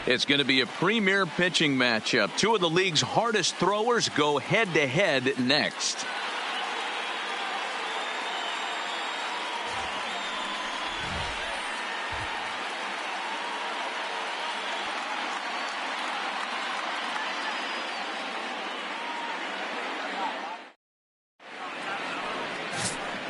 It's going to be a premier pitching matchup. Two of the league's hardest throwers go head-to-head next.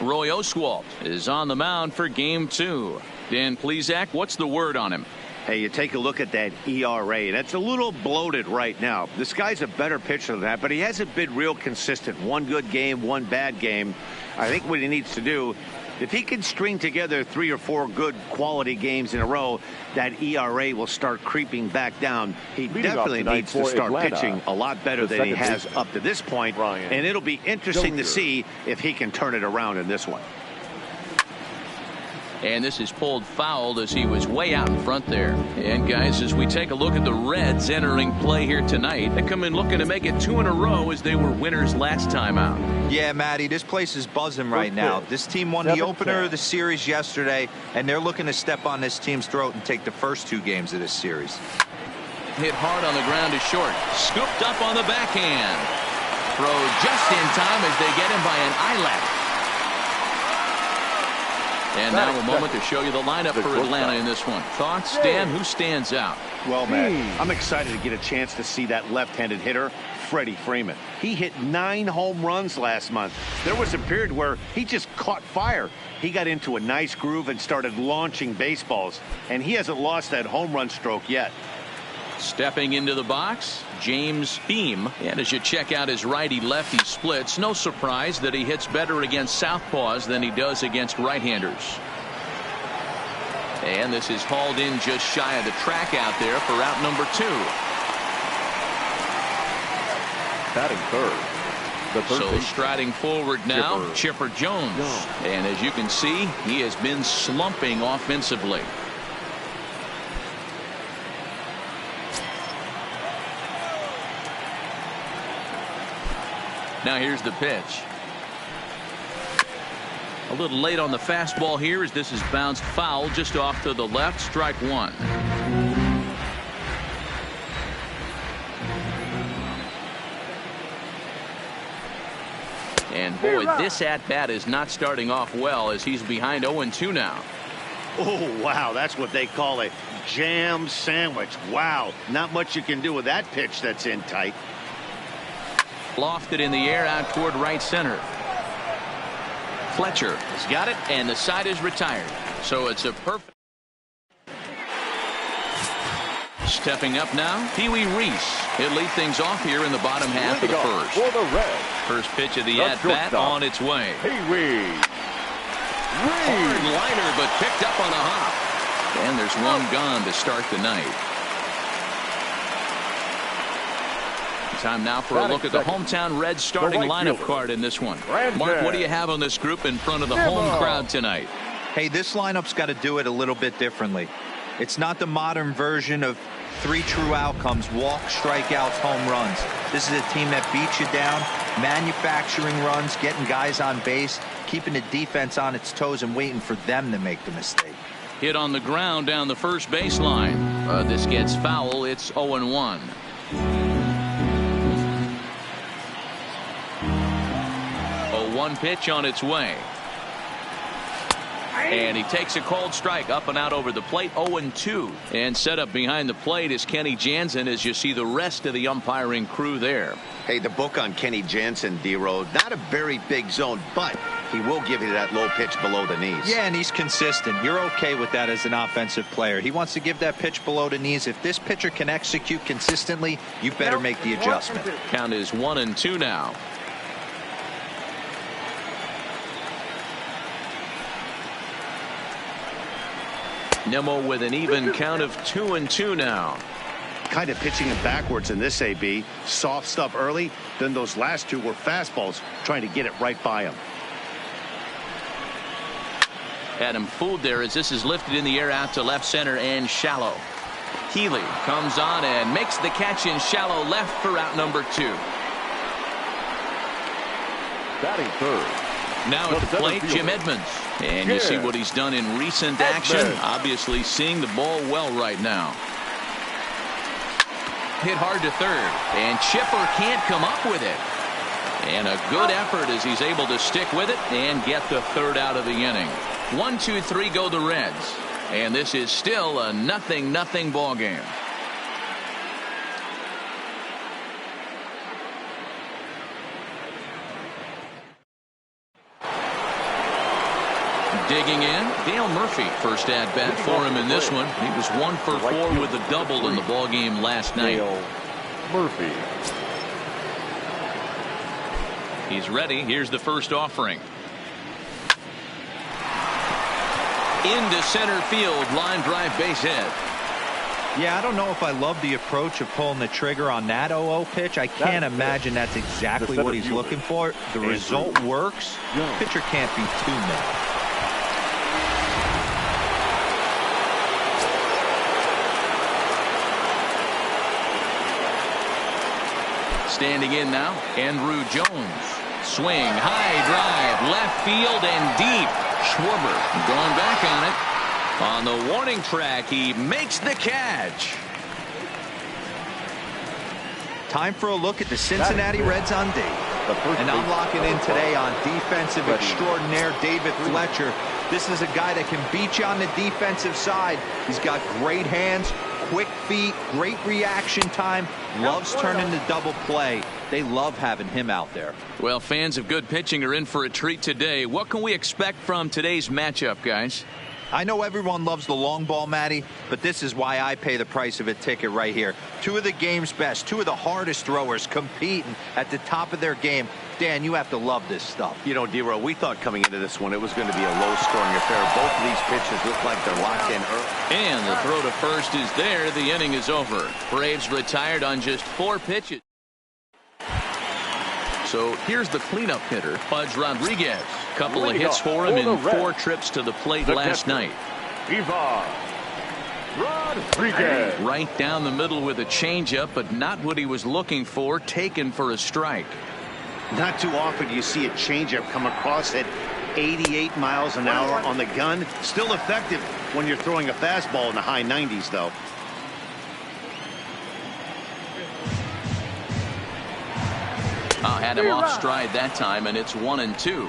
Roy Oswalt is on the mound for game 2. Dan Plesac, what's the word on him? Hey, you take a look at that ERA. That's a little bloated right now. This guy's a better pitcher than that, but he hasn't been real consistent. One good game, one bad game. I think what he needs to do, if he can string together 3 or 4 good quality games in a row, that ERA will start creeping back down. He definitely needs to start pitching a lot better than he has up to this point, and it'll be interesting to see if he can turn it around in this one. And this is pulled foul as he was way out in front there. And guys, as we take a look at the Reds entering play here tonight, they come in looking to make it 2 in a row as they were winners last time out. Yeah, Matty, this place is buzzing right now. This team won the opener of the series yesterday, and they're looking to step on this team's throat and take the first 2 games of this series. Hit hard on the ground to short. Scooped up on the backhand. Throw just in time as they get him by an eyelash. And now a moment to show you the lineup for Atlanta in this one. Thoughts, Dan? Who stands out? Well, man, I'm excited to get a chance to see that left-handed hitter, Freddie Freeman. He hit 9 home runs last month. There was a period where he just caught fire. He got into a nice groove and started launching baseballs, and he hasn't lost that home run stroke yet. Stepping into the box, James Beam. And as you check out his righty-lefty splits, no surprise that he hits better against southpaws than he does against right-handers. And this is hauled in just shy of the track out there for out number 2. Batting third. So striding forward now, Chipper Jones. And as you can see, he has been slumping offensively. Now here's the pitch. A little late on the fastball here as this is bounced foul just off to the left. Strike 1. And boy, this at-bat is not starting off well as he's behind 0-2 now. Oh, wow, that's what they call a jam sandwich. Wow, not much you can do with that pitch that's in tight. Lofted in the air out toward right center. Fletcher has got it, and the side is retired. So it's a perfect. Stepping up now, Pee Wee Reese. He'll lead things off here in the bottom half of the first. For the Reds. First pitch of the at-bat on its way. Pee Wee. Hard liner, but picked up on a hop. And there's one gone to start the night. Time now for a look at the hometown Reds starting lineup card in this one. Mark, what do you have on this group in front of the home crowd tonight? Hey, this lineup's got to do it a little bit differently. It's not the modern version of 3 true outcomes: walk, strikeouts, home runs. This is a team that beats you down, manufacturing runs, getting guys on base, keeping the defense on its toes and waiting for them to make the mistake. Hit on the ground down the first baseline. This gets foul. It's 0-1. One pitch on its way. And he takes a cold strike up and out over the plate. 0-2. And set up behind the plate is Kenny Jansen as you see the rest of the umpiring crew there. Hey, the book on Kenny Jansen, D-Road, not a very big zone, but he will give you that low pitch below the knees. Yeah, and he's consistent. You're okay with that as an offensive player. He wants to give that pitch below the knees. If this pitcher can execute consistently, you better make the adjustment. Count is 1-2 now. Nimmo with an even count of 2-2 now. Kind of pitching him backwards in this AB. Soft stuff early, then those last 2 were fastballs, trying to get it right by him. Had him fooled there as this is lifted in the air out to left center and shallow. Healy comes on and makes the catch in shallow left for out number 2. Batting third. Now at the plate, Jim Edmonds. And you see what he's done in recent action. Obviously seeing the ball well right now. hit hard to third. And Chipper can't come up with it. And a good effort as he's able to stick with it and get the third out of the inning. 1, 2, 3 go the Reds. And this is still a 0-0 ball game. Digging in, Dale Murphy, first at bat for him in this one. He was 1 for 4 with a double in the ball game last night. Dale Murphy. He's ready. Here's the first offering. Into center field, line drive, base hit. Yeah, I don't know if I love the approach of pulling the trigger on that 0-0 pitch. I can't imagine that's exactly what he's looking for. The result works. Pitcher can't be too mad. Standing in now, Andrew Jones. Swing, high drive, left field and deep. Schwarber going back on it. On the warning track, he makes the catch. Time for a look at the Cincinnati Reds on D. And I'm locking in today on defensive extraordinaire David Fletcher. This is a guy that can beat you on the defensive side. He's got great hands, quick feet, great reaction time, loves turning the double play. They love having him out there. Well, fans of good pitching are in for a treat today. What can we expect from today's matchup, guys? I know everyone loves the long ball, Matty, but this is why I pay the price of a ticket right here. Two of the game's best, two of the hardest throwers competing at the top of their game. Dan, you have to love this stuff. You know, D-Row, we thought coming into this one it was going to be a low-scoring affair. Both of these pitches look like they're locked in early. And the throw to first is there. The inning is over. Braves retired on just 4 pitches. So here's the cleanup hitter, Pudge Rodriguez. Couple of hits for him in 4 trips to the plate last night. Rodriguez. Right down the middle with a changeup, but not what he was looking for. Taken for a strike. Not too often do you see a changeup come across at 88 miles an hour on the gun. Still effective when you're throwing a fastball in the high 90s, though. Had him off stride that time, and it's 1-2.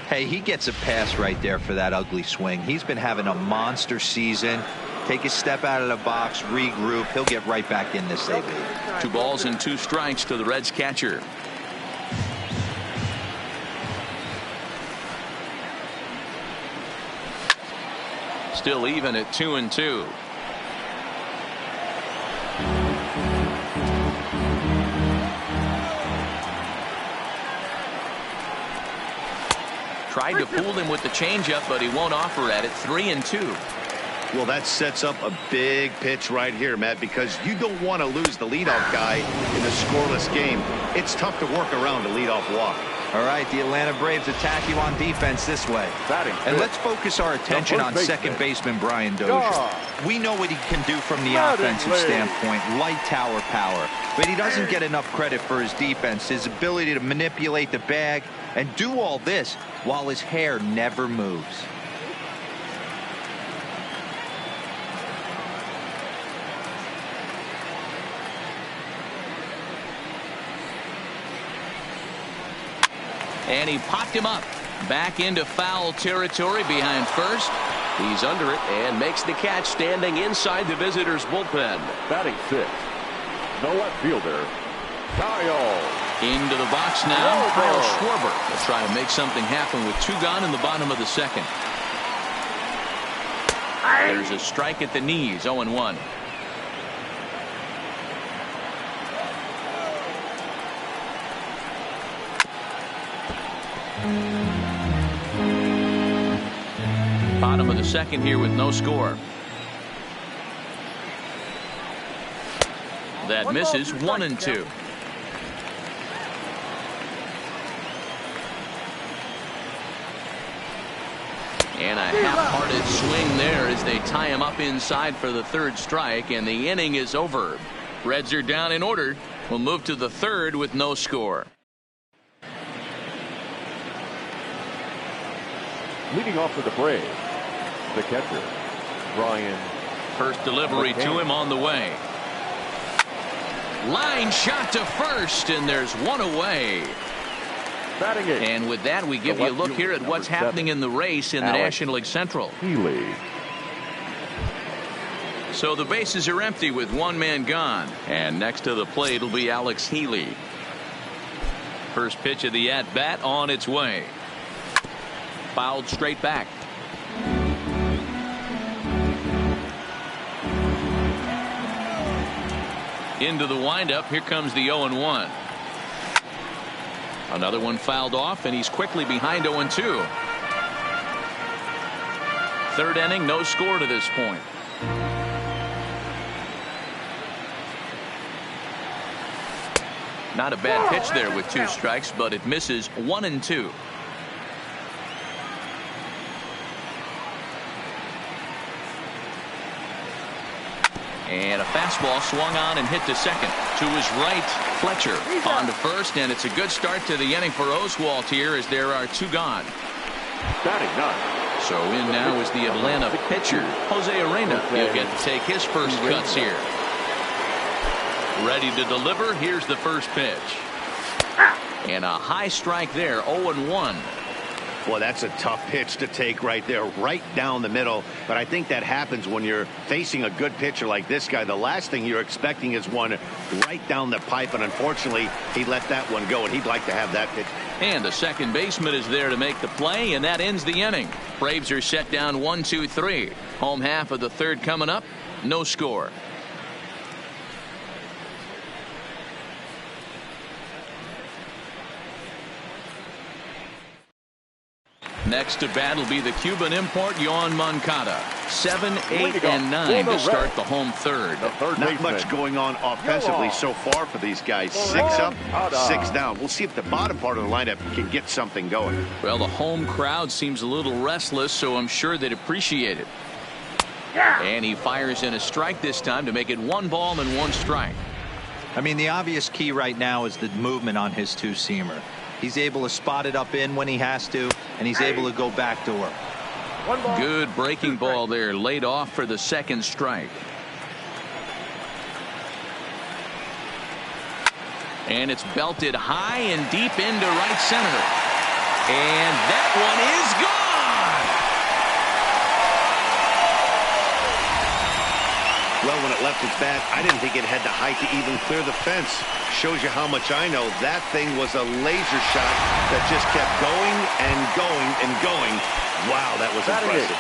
Hey, he gets a pass right there for that ugly swing. He's been having a monster season. Take a step out of the box, regroup. He'll get right back in this AB. 2 balls and 2 strikes to the Reds catcher. Still even at 2-2. Tried to fool him with the changeup, but he won't offer at it. 3-2. Well, that sets up a big pitch right here, Matt, because you don't want to lose the leadoff guy in a scoreless game. It's tough to work around a leadoff walk. All right, the Atlanta Braves attack you on defense this way. And let's focus our attention on second baseman Brian Dozier. We know what he can do from the offensive standpoint, light tower power. But he doesn't get enough credit for his defense, his ability to manipulate the bag and do all this while his hair never moves. And he popped him up. Back into foul territory behind first. He's under it and makes the catch standing inside the visitors' bullpen. Batting 5th, the left fielder, Kyle. Into the box now, Kyle Schwarber will try to make something happen with 2 gone in the bottom of the second. There's a strike at the knees, 0-1. Bottom of the second here with no score. That misses. 1-2. And a half-hearted swing there as they tie him up inside for the 3rd strike, and the inning is over. Reds are down in order. We'll move to the 3rd with no score. Leading off for the Braves, the catcher, Brian. First delivery to him on the way. Line shot to first, and there's one away. Batting it. And with that, we give you a look here at what's happening in the race in the National League Central. Healy. So the bases are empty with one man gone. And next to the plate will be Alex Healy. First pitch of the at-bat on its way. Fouled straight back. Into the windup. Here comes the 0-1. Another one fouled off, and he's quickly behind 0-2. Third inning, no score to this point. Not a bad pitch there with 2 strikes, but it misses 1-2. And a fastball swung on and hit to second. To his right, Fletcher on to first, and it's a good start to the inning for Oswalt here as there are 2 gone. Batting 9. So in now is the Atlanta pitcher, Jose Arena. He'll get to take his first cuts here. Ready to deliver. Here's the first pitch. And a high strike there, 0-1. Well, that's a tough pitch to take right there, right down the middle. But I think that happens when you're facing a good pitcher like this guy. The last thing you're expecting is one right down the pipe, and unfortunately, he let that one go, and he'd like to have that pitch. And the second baseman is there to make the play, and that ends the inning. Braves are set down 1-2-3. Home half of the third coming up. No score. Next to bat will be the Cuban import, Yoan Moncada. 7, 8, and 9 to start the home third. Not much going on offensively so far for these guys. 6 up, 6 down. We'll see if the bottom part of the lineup can get something going. Well, the home crowd seems a little restless, so I'm sure they'd appreciate it. And he fires in a strike this time to make it 1 ball and 1 strike. I mean, the obvious key right now is the movement on his 2-seamer. He's able to spot it up in when he has to, and he's able to go back door. Good breaking ball there, laid off for the second strike. And it's belted high and deep into right center. And that one is gone. Well, when it left its bat, I didn't think it had the height to even clear the fence. Shows you how much I know. That thing was a laser shot that just kept going and going and going. Wow, that was impressive.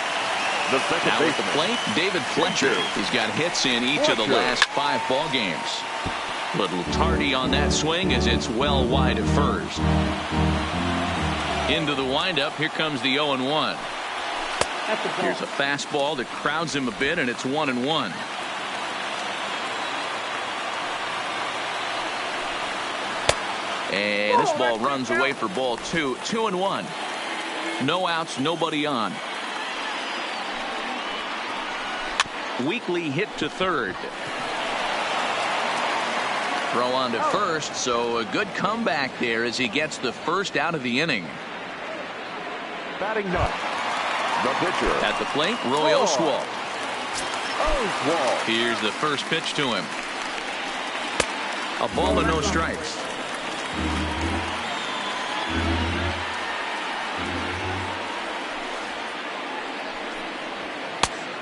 The second now at the plate, David Fletcher. He's got hits in each of the last 5 ball games. Little tardy on that swing as it's well wide of first. Into the windup. Here comes the 0-1. Here's a fastball that crowds him a bit, and it's 1-1. And this ball runs away for ball 2. 2-1. No outs, nobody on. Weekly hit to third. Throw on to first, so a good comeback there as he gets the first out of the inning. Batting 9. The pitcher. At the plate, Roy Oswalt. Oswalt. Here's the first pitch to him. A ball and no strikes.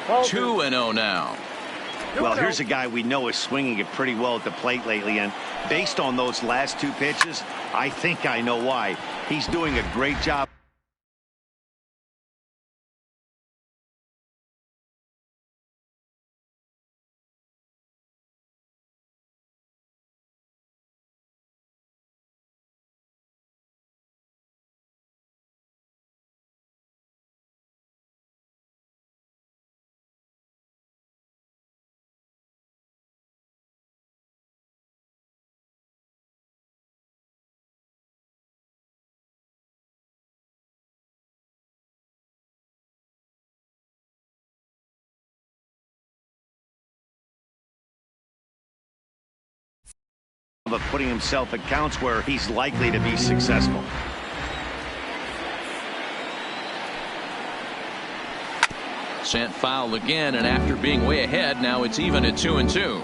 2-0 now. Well, here's a guy we know is swinging it pretty well at the plate lately, and based on those last 2 pitches, I think I know why. He's doing a great job. Of putting himself at counts where he's likely to be successful. Sent foul again, and after being way ahead, now it's even at 2-2.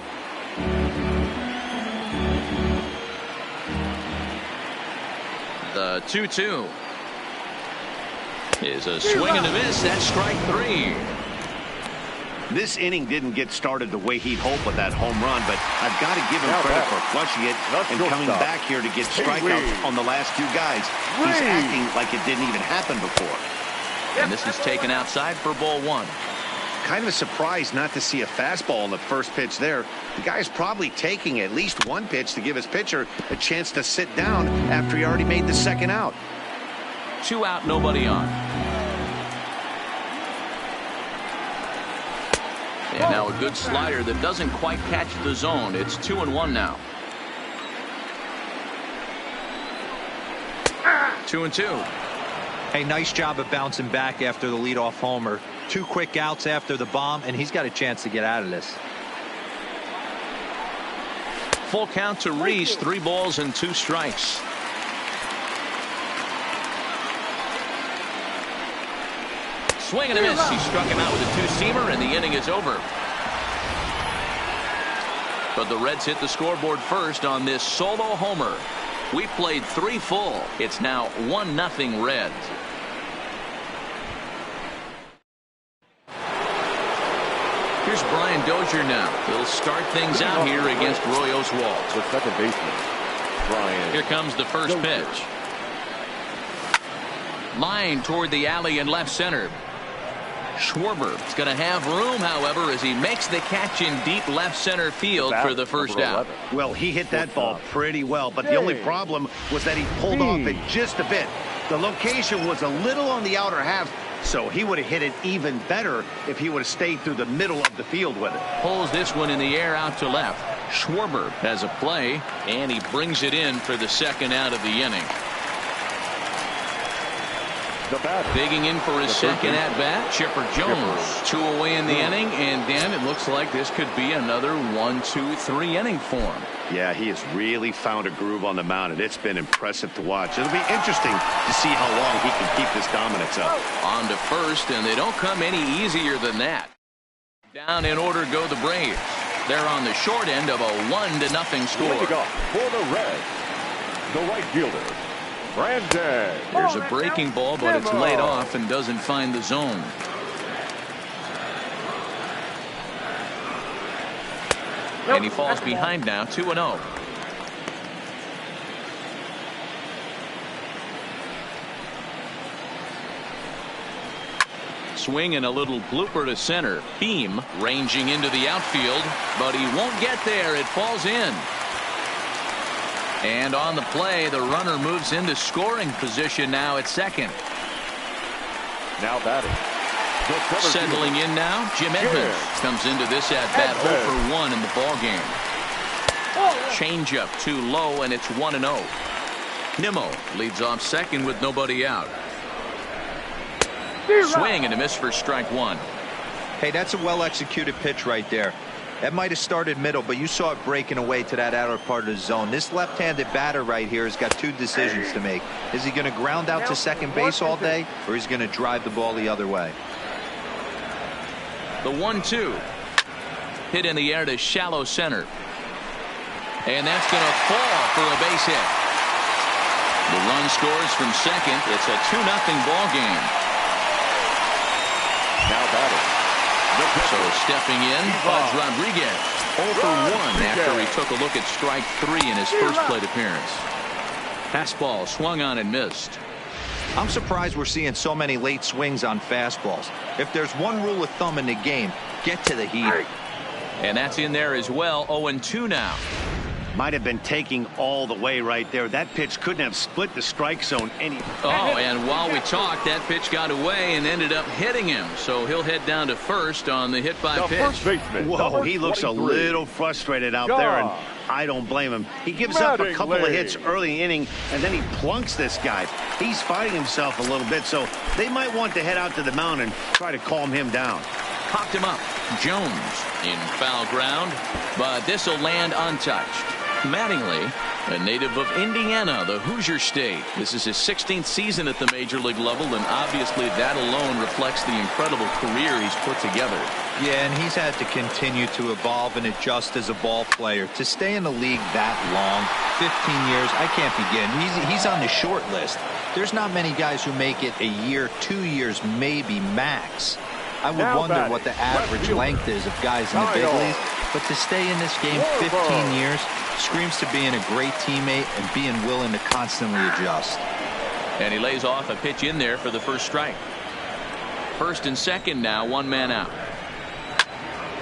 The 2-2 is a swing and a miss. That's strike 3. This inning didn't get started the way he'd hoped with that home run, but I've got to give him credit for flushing it and coming back here to get strikeouts on the last 2 guys. He's acting like it didn't even happen before. And this is taken outside for ball 1. Kind of a surprise not to see a fastball on the first pitch there. The guy's probably taking at least 1 pitch to give his pitcher a chance to sit down after he already made the second out. 2 out, nobody on. And now a good slider that doesn't quite catch the zone. It's 2-1 now. 2-2. Hey, nice job of bouncing back after the leadoff homer. 2 quick outs after the bomb, and he's got a chance to get out of this. Full count to Reese. 3 balls and 2 strikes. Swing and a miss. He struck him out with a 2-seamer, and the inning is over. But the Reds hit the scoreboard first on this solo homer. We played 3 full. It's now 1-0 Reds. Here's Brian Dozier now. He'll start things out here against Roy Oswalt. The second baseman, Brian. Here comes the first pitch. Line toward the alley in left center. Schwarber is going to have room, however, as he makes the catch in deep left center field for the first out. Well, he hit that ball pretty well, but the only problem was that he pulled off it just a bit. The location was a little on the outer half, so he would have hit it even better if he would have stayed through the middle of the field with it. Pulls this one in the air out to left. Schwarber has a play, and he brings it in for the second out of the inning. Digging in for his second at-bat, Chipper Jones. 2 away in the inning, and Dan, it looks like this could be another 1-2-3 inning for him. Yeah, he has really found a groove on the mound, and it's been impressive to watch. It'll be interesting to see how long he can keep this dominance up. On to first, and they don't come any easier than that. Down in order go the Braves. They're on the short end of a 1-0 score. For the Reds, the right fielder, Brandon. There's a breaking ball, but it's laid off and doesn't find the zone. And he falls behind now, 2-0. Swing and a little blooper to center. Beam ranging into the outfield, but he won't get there. It falls in. And on the play, the runner moves into scoring position now at second. Now batting. Settling in now, Jim Edmonds comes into this at-bat 0 for 1 in the ballgame. Changeup too low, and it's 1-0. Nimmo leads off second with nobody out. Swing and a miss for strike 1. Hey, that's a well-executed pitch right there. That might have started middle, but you saw it breaking away to that outer part of the zone. This left-handed batter right here has got 2 decisions to make. Is he going to ground out to second base all day, or is he going to drive the ball the other way? The 1-2. Hit in the air to shallow center. And that's going to fall for a base hit. The run scores from second. It's a 2-0 ball game. Now batting. So stepping in, Buzz Rodriguez. 0 for 1 after he took a look at strike 3 in his first plate appearance. Fastball swung on and missed. I'm surprised we're seeing so many late swings on fastballs. If there's one rule of thumb in the game, get to the heater. And that's in there as well. 0-2 now. Might have been taking all the way right there. That pitch couldn't have split the strike zone any. Oh, and while we talked, that pitch got away and ended up hitting him. So he'll head down to first on the hit by pitch. Whoa, he looks a little frustrated out there, and I don't blame him. He gives up a couple of hits early in the inning, and then he plunks this guy. He's fighting himself a little bit, so they might want to head out to the mound and try to calm him down. Popped him up. Jones in foul ground, but this will land untouched. Mattingly A native of Indiana, the Hoosier State. This is his 16th season at the major league level, and obviously that alone reflects the incredible career he's put together. Yeah, and he's had to continue to evolve and adjust as a ball player. To stay in the league that long, 15 years, I can't begin. He's on the short list. There's not many guys who make it a year, 2 years, maybe max. I would wonder what the average length is of guys in the big leagues, but to stay in this game 15 years screams to being a great teammate and being willing to constantly adjust. And he lays off a pitch in there for the first strike. First and second now, one man out.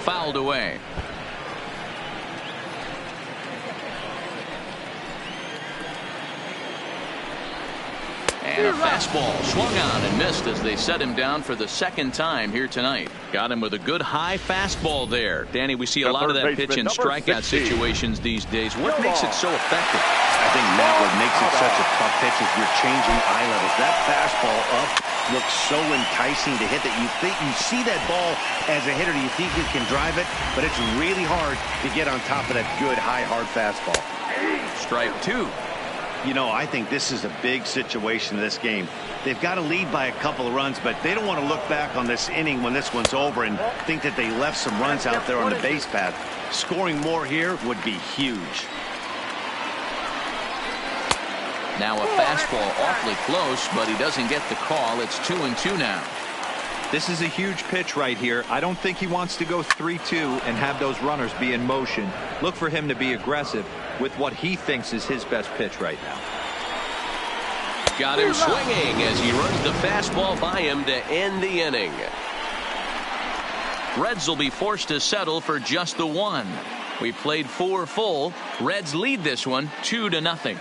Fouled away. And a fastball swung on and missed as they set him down for the second time here tonight. Got him with a good high fastball there. Danny, we see a lot of that pitch in strikeout situations these days. What makes it so effective? I think, Matt, what makes it such a tough pitch is you're changing eye levels. That fastball up looks so enticing to hit that you see that ball as a hitter, you think you can drive it, but it's really hard to get on top of that good high hard fastball. Strike two. You know, I think this is a big situation in this game. They've got to lead by a couple of runs, but they don't want to look back on this inning when this one's over and think that they left some runs out there on the base path. Scoring more here would be huge. Now a fastball awfully close, but he doesn't get the call. It's 2-2 now. This is a huge pitch right here. I don't think he wants to go 3-2 and have those runners be in motion. Look for him to be aggressive with what he thinks is his best pitch right now. Got him swinging as he runs the fastball by him to end the inning. Reds will be forced to settle for just the one. We played 4 full. Reds lead this one 2-0.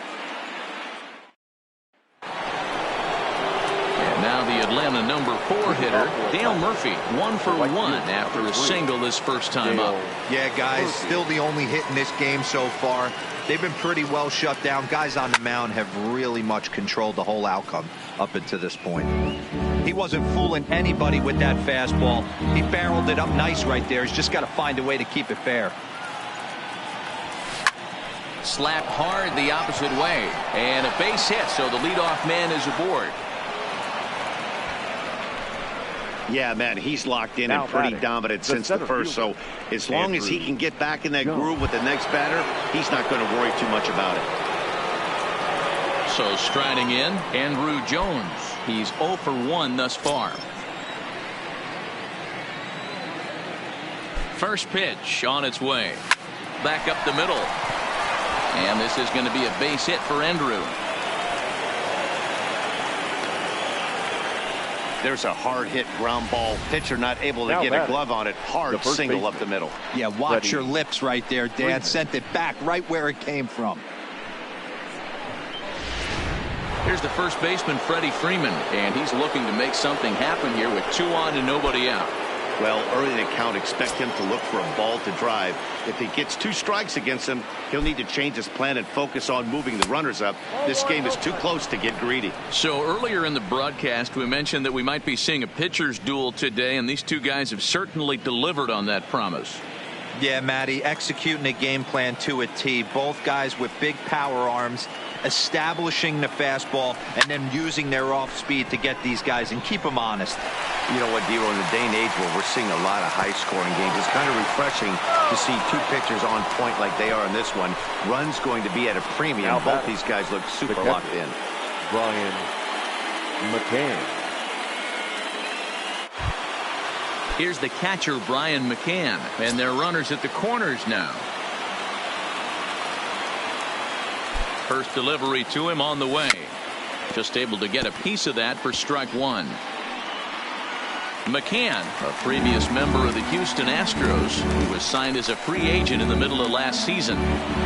Now the Atlanta number 4 hitter, Dale Murphy, 1 for 1 after a single his first time up. Yeah, guys, still the only hit in this game so far. They've been pretty well shut down. Guys on the mound have really much controlled the whole outcome up until this point. He wasn't fooling anybody with that fastball. He barreled it up nice right there. He's just got to find a way to keep it fair. Slapped hard the opposite way, and a base hit, so the leadoff man is aboard. Yeah, man, he's locked in and pretty dominant since the first. So as long as he can get back in that groove with the next batter, he's not going to worry too much about it. So striding in, Andrew Jones. He's 0 for 1 thus far. First pitch on its way. Back up the middle. And this is going to be a base hit for Andrew. There's a hard hit ground ball. Pitcher not able to get a glove on it. Hard single up the middle. Yeah, watch your lips right there, Dan. Sent it back right where it came from. Here's the first baseman, Freddie Freeman, and he's looking to make something happen here with 2 on and nobody out. Well, early in the count, expect him to look for a ball to drive. If he gets 2 strikes against him, he'll need to change his plan and focus on moving the runners up. This game is too close to get greedy. So earlier in the broadcast, we mentioned that we might be seeing a pitcher's duel today, and these two guys have certainly delivered on that promise. Yeah, Matty, executing a game plan to a T. Both guys with big power arms, establishing the fastball, and then using their off speed to get these guys and keep them honest. You know what, Dero, in the day and age where we're seeing a lot of high-scoring games, it's kind of refreshing to see 2 pitchers on point like they are in this one. Runs going to be at a premium. Both these guys look super locked in. Brian McCann. Here's the catcher, Brian McCann, and their runners at the corners now. First delivery to him on the way. Just able to get a piece of that for strike 1. McCann, a previous member of the Houston Astros, who was signed as a free agent in the middle of last season.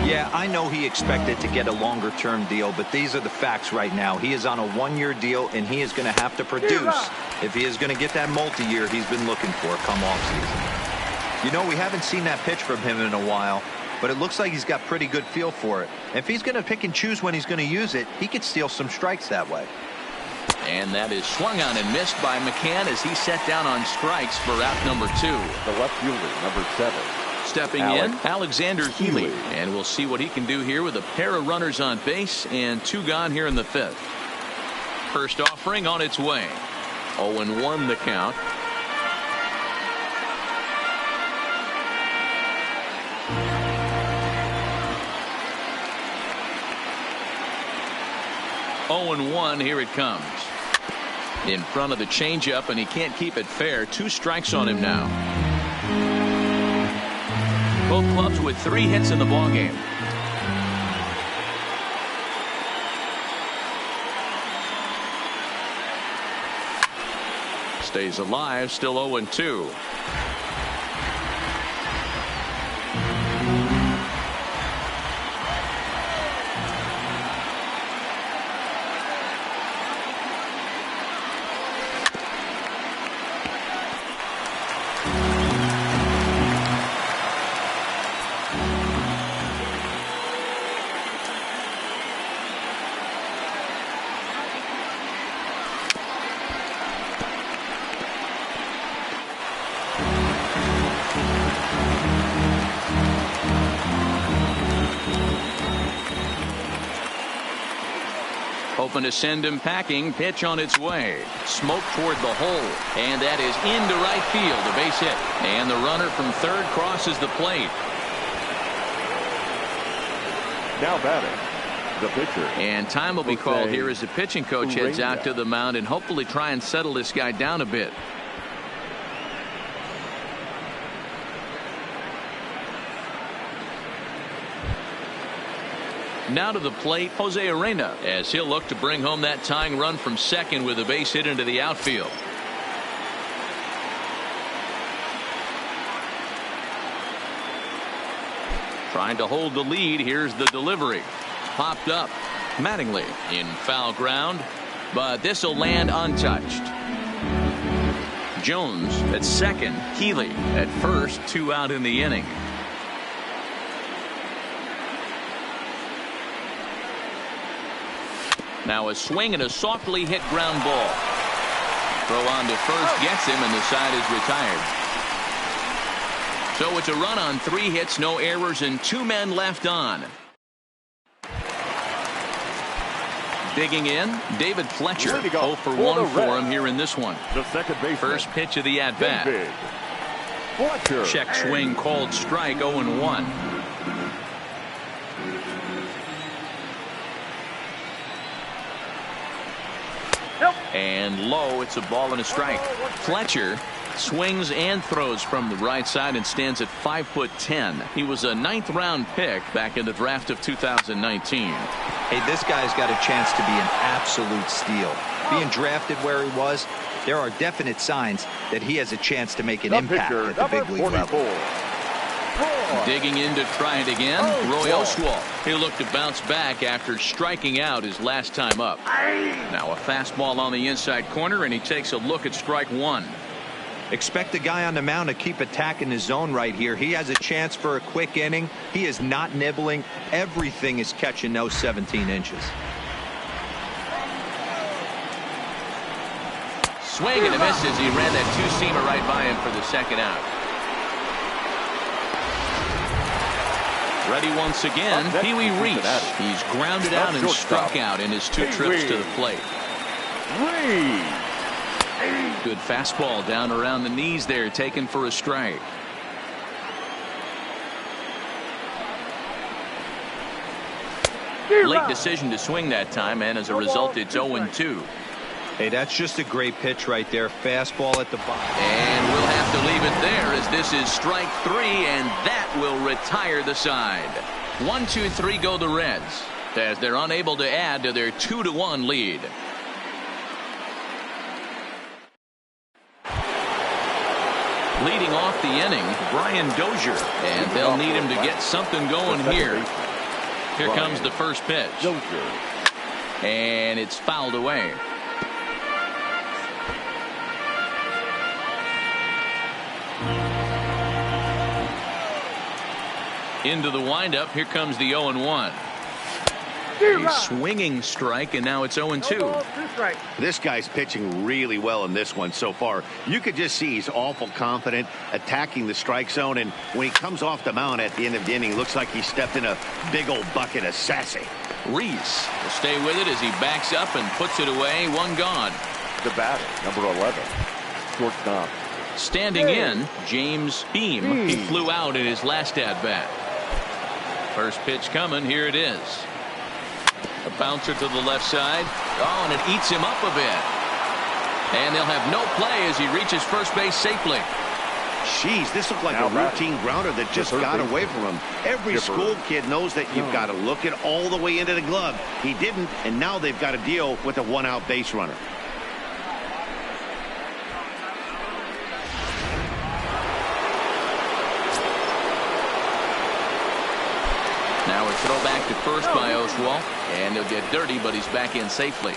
Yeah, I know he expected to get a longer-term deal, but these are the facts right now. He is on a 1-year deal, and he is going to have to produce if he is going to get that multi-year he's been looking for come offseason. You know, we haven't seen that pitch from him in a while, but it looks like he's got pretty good feel for it. If he's going to pick and choose when he's going to use it, he could steal some strikes that way. And that is swung on and missed by McCann as he set down on strikes for out number 2. The left fielder, number 7. Stepping in, Alexander Healy. And we'll see what he can do here with a pair of runners on base and 2 gone here in the 5th. First offering on its way. 0-1 the count. Oh and 1, here it comes. In front of the changeup, and he can't keep it fair. 2 strikes on him now. Both clubs with 3 hits in the ballgame. Stays alive, still 0-2. Hoping to send him packing. Pitch on its way. Smoke toward the hole. And that is into right field. A base hit. And the runner from third crosses the plate. Now batting, the pitcher. And time will be called here as the pitching coach heads out to the mound and hopefully try and settle this guy down a bit. Now to the plate, Jose Arena, as he'll look to bring home that tying run from second with a base hit into the outfield. Trying to hold the lead. Here's the delivery. Popped up. Mattingly in foul ground, but this will land untouched. Jones at second. Healy at first. 2 out in the inning. Now a swing and a softly hit ground ball. Throw on to first gets him, and the side is retired. So it's a run on 3 hits, no errors, and 2 men left on. Digging in, David Fletcher. 0 for 1 for him here in this one. The second baseman. First pitch of the at-bat. Fletcher. Check swing called strike. 0-1. And low, it's a ball and a strike. Fletcher swings and throws from the right side and stands at 5'10". He was a 9th round pick back in the draft of 2019. Hey, this guy's got a chance to be an absolute steal. Being drafted where he was, there are definite signs that he has a chance to make an impact at the big league level. Digging in to try it again, Roy Oswalt. He'll look to bounce back after striking out his last time up. Now a fastball on the inside corner, and he takes a look at strike 1. Expect the guy on the mound to keep attacking his zone right here. He has a chance for a quick inning. He is not nibbling. Everything is catching those 17 inches. Swing and a miss as he ran that 2-seamer right by him for the second out. Ready once again, Pee Wee Reese. He's grounded out and struck out in his 2 trips to the plate. Good fastball down around the knees there, taken for a strike. Late decision to swing that time, and as a result, it's 0-2. Hey, that's just a great pitch right there. Fastball at the bottom. And we'll have to leave it there, as this is strike 3, and that will retire the side. 1-2-3 go the Reds, as they're unable to add to their 2-1 lead. Leading off the inning, Brian Dozier, and they'll need him to get something going here. Here comes the first pitch, and it's fouled away. Into the windup. Here comes the 0-1. A swinging strike, and now it's 0-2. This guy's pitching really well in this one so far. You could just see he's awful confident attacking the strike zone, and when he comes off the mound at the end of the inning, looks like he stepped in a big old bucket of sassy. Reese will stay with it as he backs up and puts it away. One gone. The batter, number 11, shortstop. Standing in, James Beam. He flew out in his last at-bat. First pitch coming. Here it is. A bouncer to the left side. Oh, and it eats him up a bit. And they'll have no play as he reaches first base safely. Jeez, this looked like a routine grounder that just got away from him. Every school kid knows that you've got to look it all the way into the glove. He didn't, and now they've got to deal with a one-out base runner. Now a throw back to first by Oswalt, and he'll get dirty, but he's back in safely.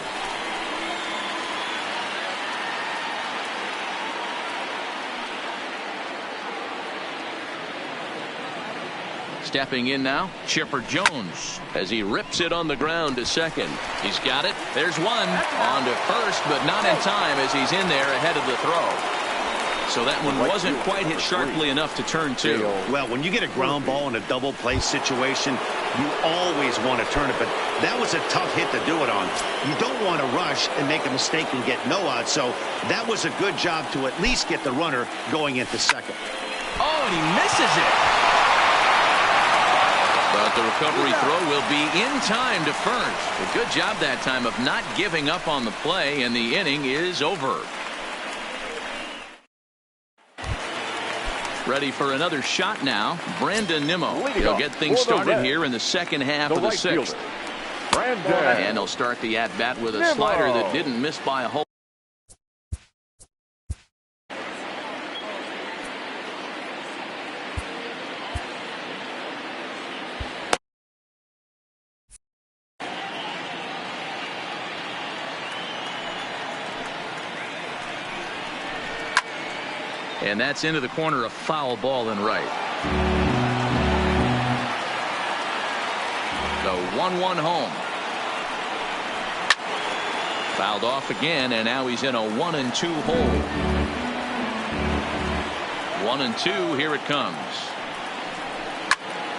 Stepping in now, Chipper Jones as he rips it on the ground to second. He's got it. There's one on to first, but not in time as he's in there ahead of the throw. So that one wasn't quite hit sharply enough to turn two. Well, when you get a ground ball in a double play situation, you always want to turn it, but that was a tough hit to do it on. You don't want to rush and make a mistake and get no out, so that was a good job to at least get the runner going into second. Oh, and he misses it. But the recovery throw will be in time to first. A good job that time of not giving up on the play, and the inning is over. Ready for another shot now. Brandon Nimmo. He'll get things started here in the second half of the sixth. And he'll start the at-bat with a slider that didn't miss by a whole. And that's into the corner, a foul ball and right. The 1-1 home. Fouled off again, and now he's in a 1-2 hole. 1-2, here it comes.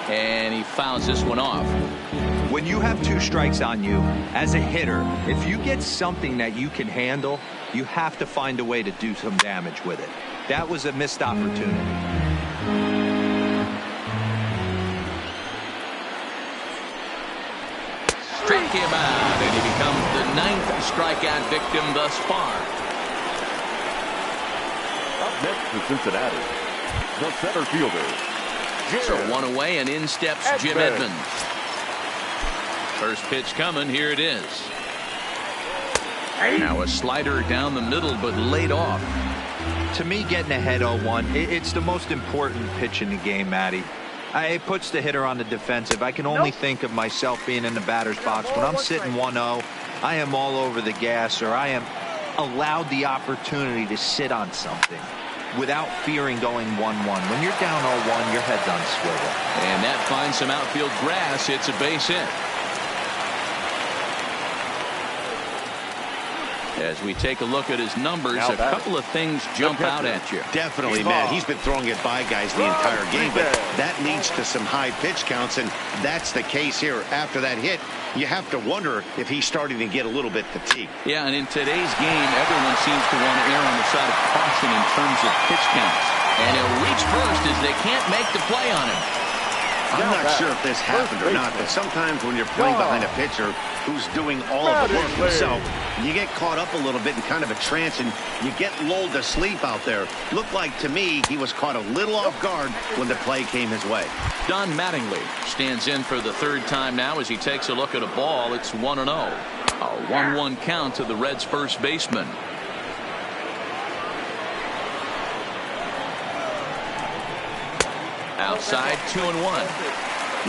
And he fouls this one off. When you have two strikes on you, as a hitter, if you get something that you can handle, you have to find a way to do some damage with it. That was a missed opportunity. Strike him out, and he becomes the 9th strikeout victim thus far. Up next for Cincinnati, the center fielder. So one away, and in steps Jim Edmonds. First pitch coming. Here it is. Now a slider down the middle, but laid off. To me, getting ahead 0-1, it's the most important pitch in the game, Matty. It puts the hitter on the defensive. I can only think of myself being in the batter's box. When I'm sitting 1-0, I am all over the gas, or I am allowed the opportunity to sit on something without fearing going 1-1. When you're down 0-1, your head's on swivel. And that finds some outfield grass. It's a base hit. As we take a look at his numbers, a couple of things jump out at you. Definitely, man. He's been throwing it by guys the entire game, but that leads to some high pitch counts, and that's the case here. After that hit, you have to wonder if he's starting to get a little bit fatigued. Yeah, and in today's game, everyone seems to want to err on the side of caution in terms of pitch counts. And he'll reach first as they can't make the play on him. I'm not sure if this happened or not, but sometimes when you're playing behind a pitcher who's doing all of the work himself, you get caught up a little bit in kind of a trance, and you get lulled to sleep out there. Looked like to me he was caught a little off guard when the play came his way. Don Mattingly stands in for the third time now as he takes a look at a ball. It's 1-0. A 1-1 count to the Reds' first baseman. Outside, 2-1.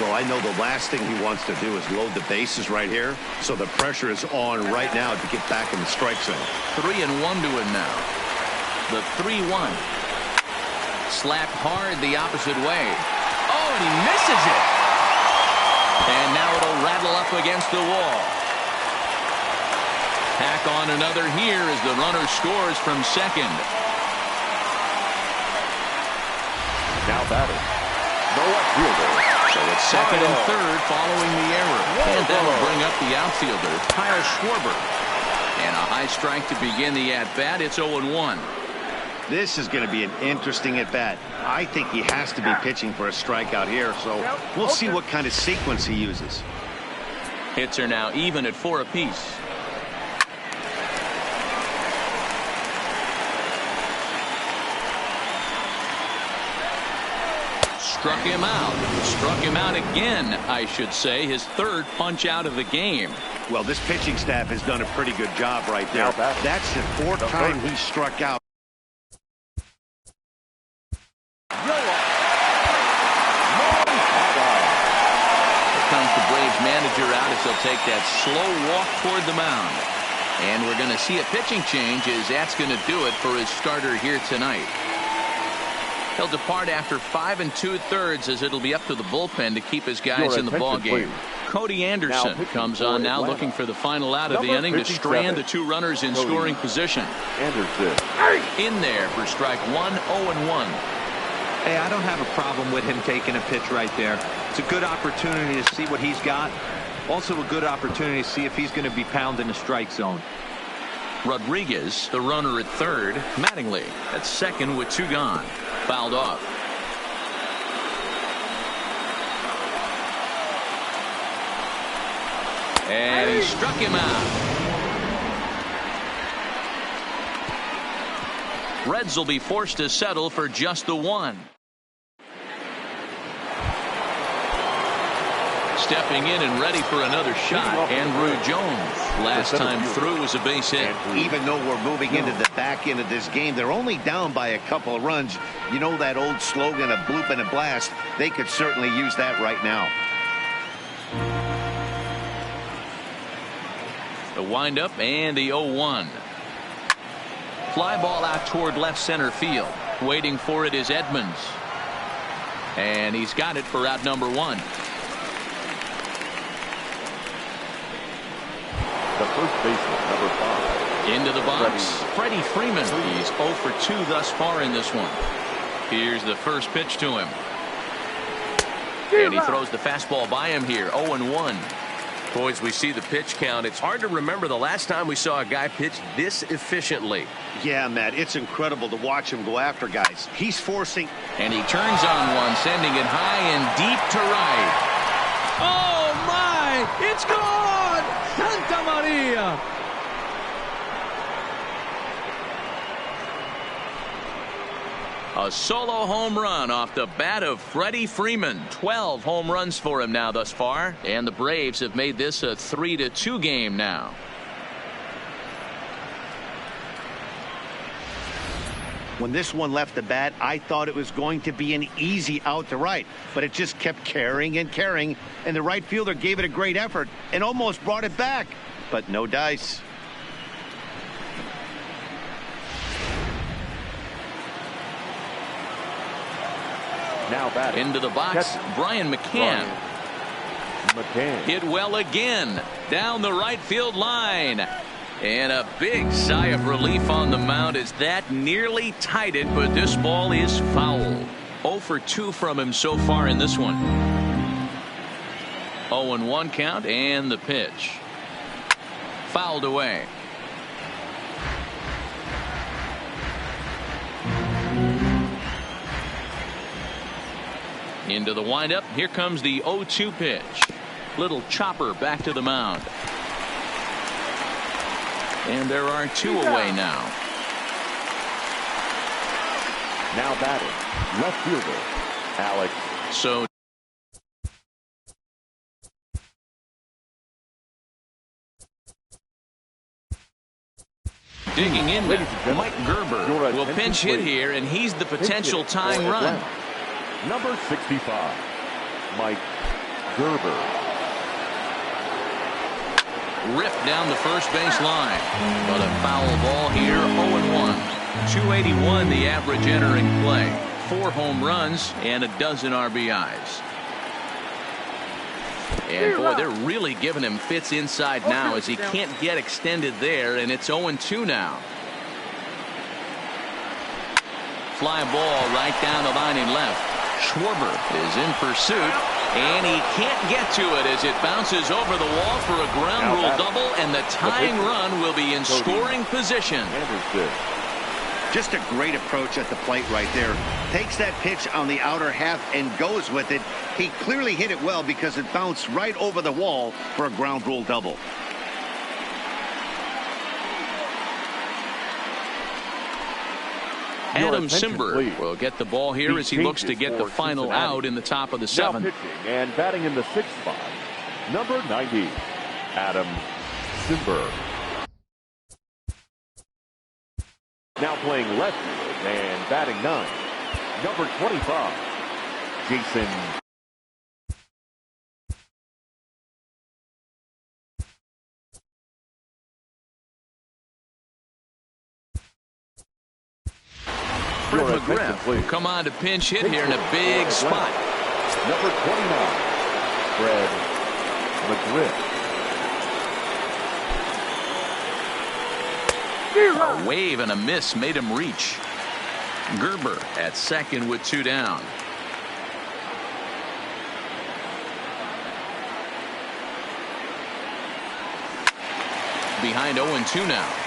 Well, I know the last thing he wants to do is load the bases right here, so the pressure is on right now to get back in the strike zone. 3-1 to him now. The 3-1. Slapped hard the opposite way. Oh, and he misses it. And now it'll rattle up against the wall. Tack on another here as the runner scores from second. Now batting, the left fielder. So it's second and third following the error. And that'll bring up the outfielder, Kyle Schwarber. And a high strike to begin the at-bat. It's 0-1. This is going to be an interesting at-bat. I think he has to be pitching for a strikeout here, so we'll see what kind of sequence he uses. Hits are now even at 4 apiece. Struck him out. Struck him out again, I should say. His third punch out of the game. Well, this pitching staff has done a pretty good job right there. That's the fourth time he struck out. Here comes the Braves manager out as he'll take that slow walk toward the mound. And we're going to see a pitching change as that's going to do it for his starter here tonight. He'll depart after 5 2/3 as it'll be up to the bullpen to keep his guys in the ball game. Cody Anderson comes on now looking for the final out of the inning to strand the 2 runners in scoring position. Anderson. In there for strike 1, 0-1. Hey, I don't have a problem with him taking a pitch right there. It's a good opportunity to see what he's got. Also a good opportunity to see if he's going to be pounding the strike zone. Rodriguez, the runner at third. Mattingly at second with 2 gone. Fouled off. And he struck him out. Reds will be forced to settle for just the 1. Stepping in and ready for another shot, Andrew Jones. Last time through was a base hit. Even though we're moving into the back end of this game, they're only down by a couple of runs. You know that old slogan, a bloop and a blast? They could certainly use that right now. The windup and the 0-1. Fly ball out toward left center field. Waiting for it is Edmonds. And he's got it for out number 1. The first baseman, number 5. Into the box, Freddie Freeman. He's 0 for 2 thus far in this one. Here's the first pitch to him. And he throws the fastball by him here, 0-1. Boys, we see the pitch count. It's hard to remember the last time we saw a guy pitch this efficiently. Yeah, Matt, it's incredible to watch him go after guys. He's forcing. And he turns on one, sending it high and deep to right. Oh, my! It's gone! Santa Maria! A solo home run off the bat of Freddie Freeman. 12 home runs for him now thus far. And the Braves have made this a 3-2 game now. When this one left the bat, I thought it was going to be an easy out to right, but it just kept carrying and carrying, and the right fielder gave it a great effort and almost brought it back, but no dice. Now batting. Into the box, Brian McCann. Hit well again down the right field line. And a big sigh of relief on the mound as that nearly tied it, but this ball is foul. 0 for 2 from him so far in this one. 0-1 count and the pitch. Fouled away. Into the windup. Here comes the 0-2 pitch. Little chopper back to the mound. And there are 2 away now. Now batting, left fielder, Alex. So digging in, Mike Gerber will pinch hit here, and he's the potential tying run. Number 65, Mike Gerber. Ripped down the first base line. But a foul ball here, 0-1. 281 the average entering play. 4 home runs and a dozen RBIs. And boy, they're really giving him fits inside now as he can't get extended there, and it's 0-2 now. Fly ball right down the line in left. Schwarber is in pursuit, and he can't get to it as it bounces over the wall for a ground rule double, and the tying run will be in scoring position. Just a great approach at the plate right there. Takes that pitch on the outer half and goes with it. He clearly hit it well because it bounced right over the wall for a ground rule double. Adam Simber will get the ball here as he looks to get the final out in the top of the seventh. Now pitching and batting in the sixth spot, number 90, Adam Simber. Now playing left field and batting 9, number 25, Jason. Fred McGriff will come on to pinch hit here in a big spot. Number 29, Fred McGriff. A wave and a miss made him reach. Gerber at second with 2 down. Behind 0-2 now.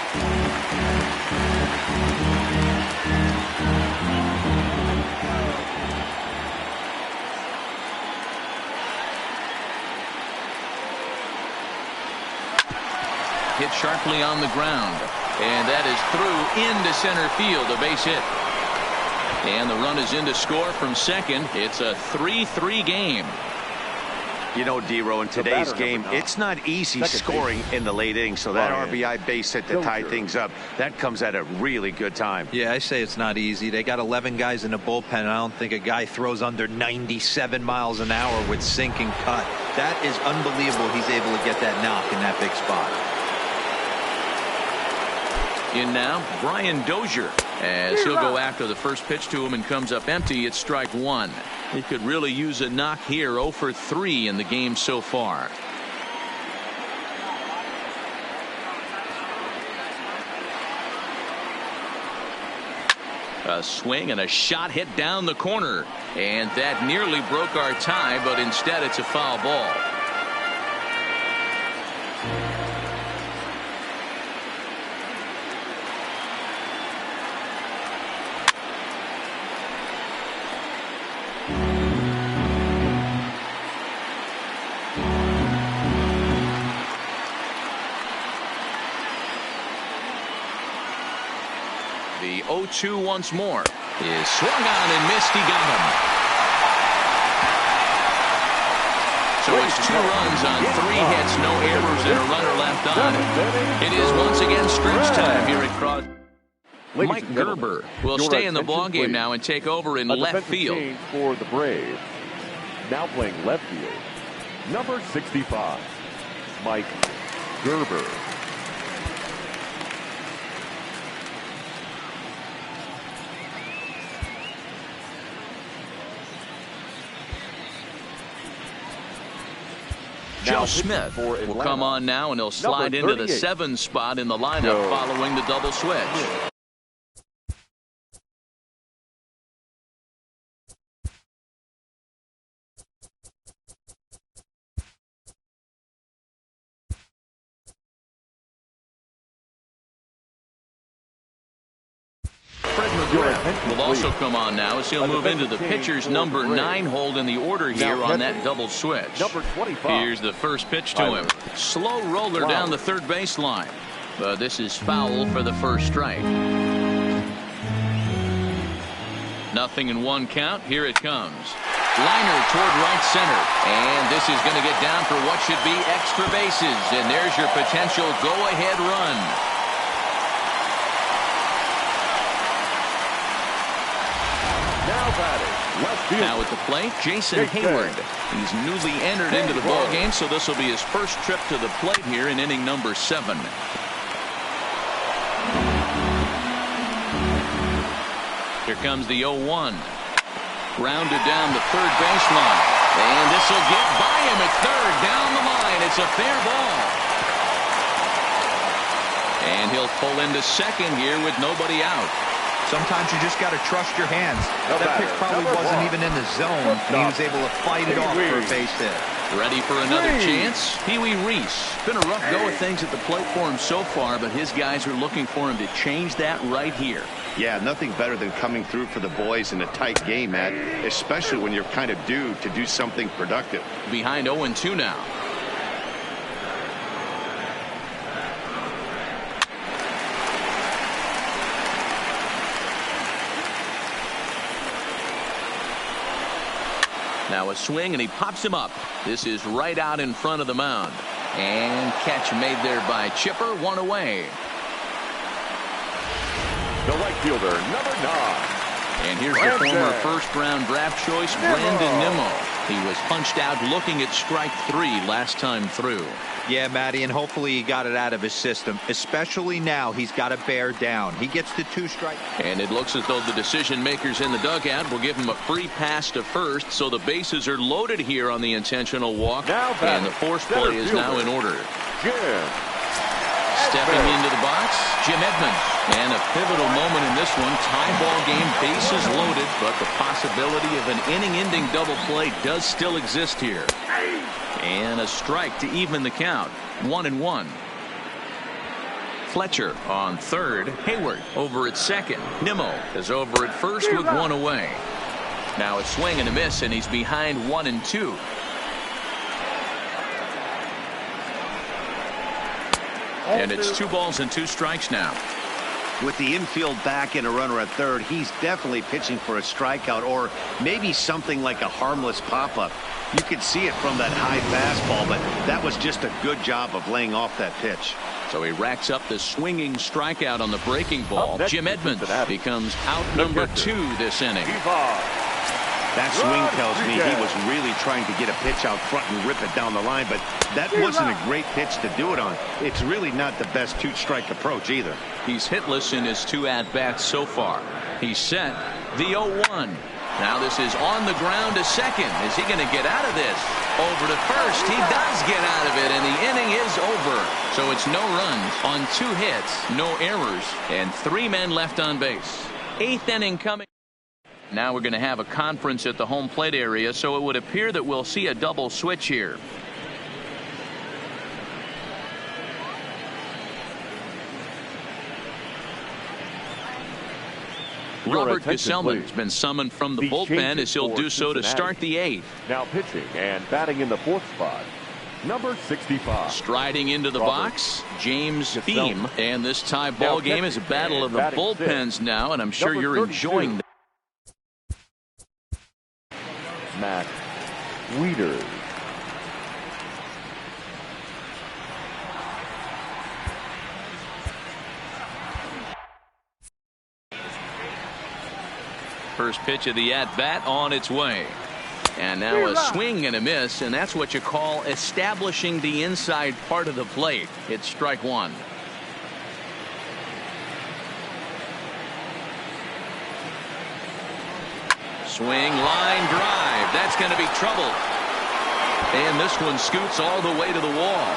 Hit sharply on the ground, and that is through into center field, a base hit. And the run is in to score from second. It's a 3-3 game. You know, D-Row, in today's game, it's not easy scoring in the late innings, so that RBI base hit to tie things up, that comes at a really good time. Yeah, I say it's not easy. They got 11 guys in the bullpen. I don't think a guy throws under 97 miles an hour with sink and cut. That is unbelievable. He's able to get that knock in that big spot. In now, Brian Dozier, as he'll go after the first pitch to him and comes up empty. It's strike 1. He could really use a knock here. 0 for 3 in the game so far. A swing and a shot hit down the corner, and that nearly broke our tie, but instead it's a foul ball. The 0-2 once more is swung on and missed. He got him. So it's 2 runs on 3 hits, no errors, and a runner left on. It is once again stretch time here at Cross. Mike Gerber will stay in the ballgame now and take over in left field. For the Braves. Now playing left field, number 65, Mike Gerber. Joe Smith will come on now, and he'll slide into the 7 spot in the lineup following the double switch. Fred McGriff will also come on now as he'll move into the pitcher's number 9 hold in the order here on that double switch. Here's the first pitch to him. Slow roller down the third baseline. But this is foul for the first strike. 0-1 count. Here it comes. Liner toward right center. And this is going to get down for what should be extra bases. And there's your potential go-ahead run. Now at the plate, Jason Hayward. He's newly entered into the ballgame, so this will be his first trip to the plate here in inning number 7. Here comes the 0-1. Grounded down the third baseline. And this will get by him at third. Down the line. It's a fair ball. And he'll pull into second here with nobody out. Sometimes you just got to trust your hands. That pitch probably wasn't even in the zone, and he was able to fight it off for a base hit. Ready for another chance? Pee-wee Reese. Been a rough go of things at the plate for him so far, but his guys are looking for him to change that right here. Yeah, nothing better than coming through for the boys in a tight game, Matt, especially when you're kind of due to do something productive. Behind 0-2 now. Now a swing, and he pops him up. This is right out in front of the mound. And catch made there by Chipper, one away. The right fielder, number 9. And here's the former first-round draft choice, Brandon Nimmo. He was punched out looking at strike 3 last time through. Yeah, Matty, and hopefully he got it out of his system. Especially now, he's got to bear down. He gets the 2 strikes. And it looks as though the decision makers in the dugout will give him a free pass to first, so the bases are loaded here on the intentional walk. And the force play is now in order. Stepping into the box, Jim Edmonds. And a pivotal moment in this one. Tie ball game, bases loaded, but the possibility of an inning-ending double play does still exist here. And a strike to even the count. 1-1. Fletcher on third. Hayward over at second. Nimmo is over at first with 1 away. Now a swing and a miss, and he's behind 1-2. And it's 2 balls and 2 strikes now. With the infield back and a runner at third, he's definitely pitching for a strikeout or maybe something like a harmless pop-up. You could see it from that high fastball, but that was just a good job of laying off that pitch. So he racks up the swinging strikeout on the breaking ball. Jim Edmonds becomes out number 2 this inning. That swing tells me he was really trying to get a pitch out front and rip it down the line, but that wasn't a great pitch to do it on. It's really not the best 2-strike approach either. He's hitless in his 2 at-bats so far. He's set the 0-1. Now this is on the ground to second. Is he going to get out of this? Over to first. He does get out of it, and the inning is over. So it's no runs on 2 hits, no errors, and 3 men left on base. 8th inning coming. Now we're going to have a conference at the home plate area, so it would appear that we'll see a double switch here. Robert Gesellman has been summoned from the bullpen as he'll do so to start the 8th. Now pitching and batting in the 4th spot, number 65. Striding into the box, James Beam. And this tie ball game is a battle of the bullpens now, and I'm sure you're enjoying that. Matt Wieters. First pitch of the at-bat on its way. And now a swing and a miss, and that's what you call establishing the inside part of the plate. It's strike 1. Swing, line drive. That's going to be trouble. And this one scoots all the way to the wall.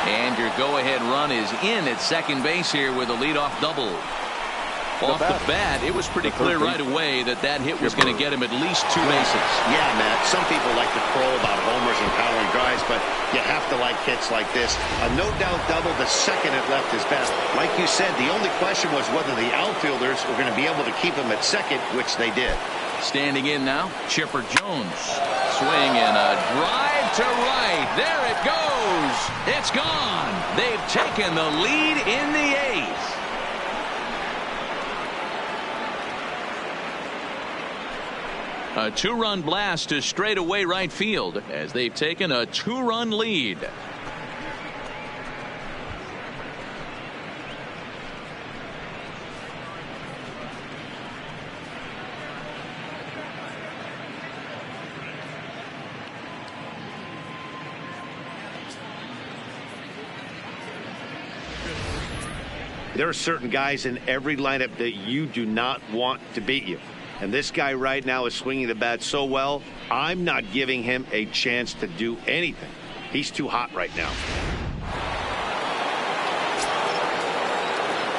And your go-ahead run is in at second base here with a leadoff double. Off the bat, it was pretty clear right away that that hit was going to get him at least 2 bases. Yeah, Matt, some people like to crow about homers and powering drives, but you have to like hits like this. A no-doubt double, the second it left his best. Like you said, the only question was whether the outfielders were going to be able to keep him at second, which they did. Standing in now, Chipper Jones. Swing and a drive to right. There it goes. It's gone. They've taken the lead in the 8th. A 2-run blast to straightaway right field as they've taken a 2-run lead. There are certain guys in every lineup that you do not want to beat you. And this guy right now is swinging the bat so well, I'm not giving him a chance to do anything. He's too hot right now.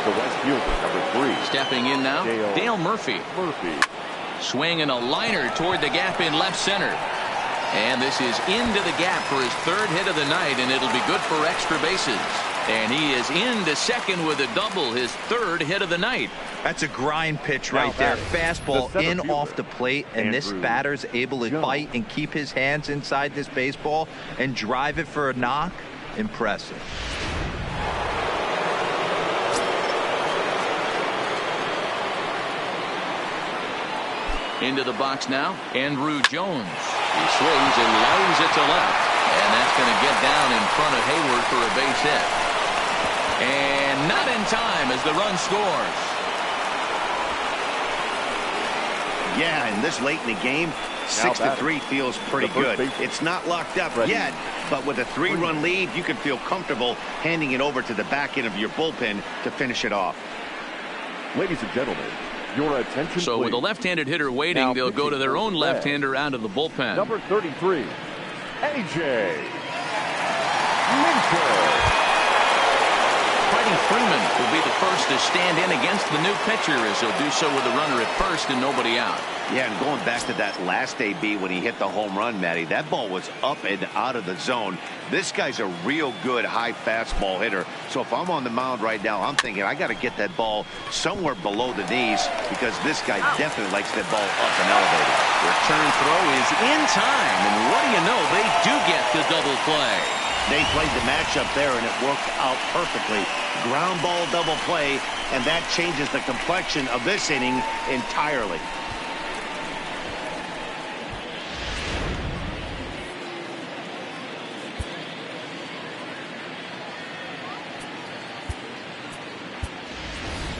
The West fielder, number 3. Stepping in now, Dale Murphy. Swinging a liner toward the gap in left center. And this is into the gap for his 3rd hit of the night, and it'll be good for extra bases. And he is into second with a double, his 3rd hit of the night. That's a grind pitch right there. Fastball in off the plate, and this batter's able to bite and keep his hands inside this baseball and drive it for a knock. Impressive. Into the box now, Andrew Jones. He swings and lines it to left. And that's going to get down in front of Hayward for a base hit. And not in time as the run scores. Yeah, and this late in the game, 6-3 feels pretty good. It's not locked up yet, but with a 3-run lead, you can feel comfortable handing it over to the back end of your bullpen to finish it off. Ladies and gentlemen, your attention, so please. with a left-handed hitter waiting, Now they'll go to their own left-hander out of the bullpen. Number 33, A.J. Minter. Freddie Freeman will be the first to stand in against the new pitcher, as he'll do so with a runner at first and nobody out. Yeah, and going back to that last AB when he hit the home run, Matty, that ball was up and out of the zone. This guy's a real good high fastball hitter. So if I'm on the mound right now, I'm thinking I got to get that ball somewhere below the knees, because this guy definitely likes that ball up and elevated. Return throw is in time, and what do you know, they do get the double play. They played the matchup there, and it worked out perfectly. Ground ball double play, and that changes the complexion of this inning entirely.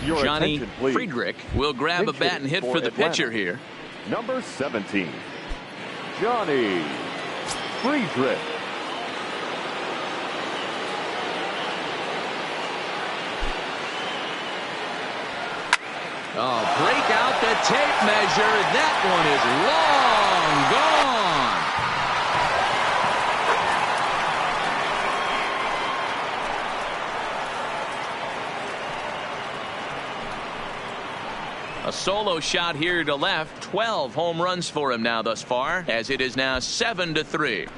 Johnny Friedrich will grab a bat and hit for the pitcher here. Number 17, Johnny Friedrich. Oh, break out the tape measure. That one is long gone. A solo shot here to left. 12 home runs for him now thus far, as it is now 7-3.